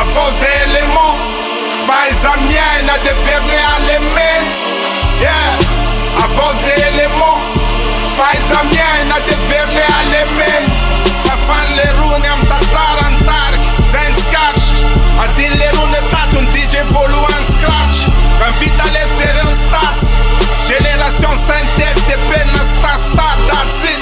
a vos éléments, faz a minha de verne alemão. Yeah, a vos éléments, faz a minha de verne alemão. Fafan le rune am tatar antark, zen scratch. A din le rune tat un DJ volu en scratch. Quand vita les serios stats, génération synthèque de peine sta star, that's it.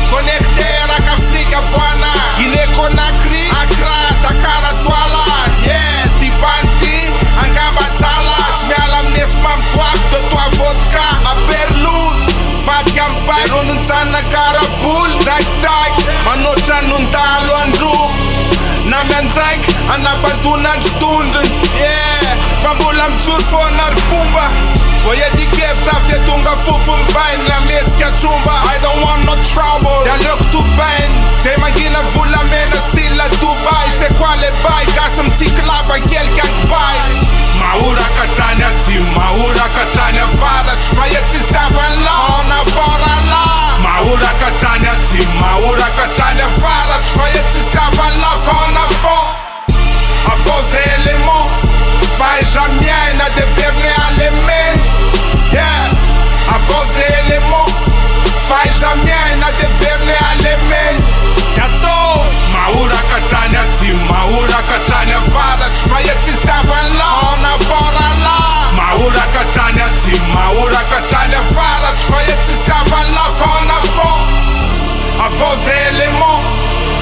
Connecté à Africa Buana, Guinée Conakry, Accra, Dakar, Douala. Yeah, Tibanti, Angabatala, Tchmealam Nesmam Douak, de toi vodka, à Berlin. Fat campagne, Ronunzana Karabul, Zak Zak, Manotra Nundalo and Room. Namen Zak, Anabandunan Stunden. Yeah, Fambulam Tjus for Narpumba. For je die gift af de tunga fufum bain na metska chumba. I don't want no trouble. Ja look to bain. Se magina vula mena stilla Dubai. Se quale bai kasam tiklava quelqu'un bai. Maura katanya tim, maura katanya vara. Tfayeti savan la, ona vora la. Maura katanya tim, maura katanya vara. Tfayeti savan la, ona vora. A vos éléments, faz a minha de verne alemão. Yeah, a vos éléments, faz a minha de verne alemão. Yatov, maura katanya tim, maura katanya vara. Tfayeti savan la, ona vora la. Maura katanya tim, maura katanya vara. Tfayeti savan la, ona vora. A vos éléments,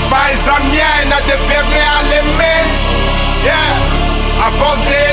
faz a minha de verne alemão. Yeah, a vos éléments.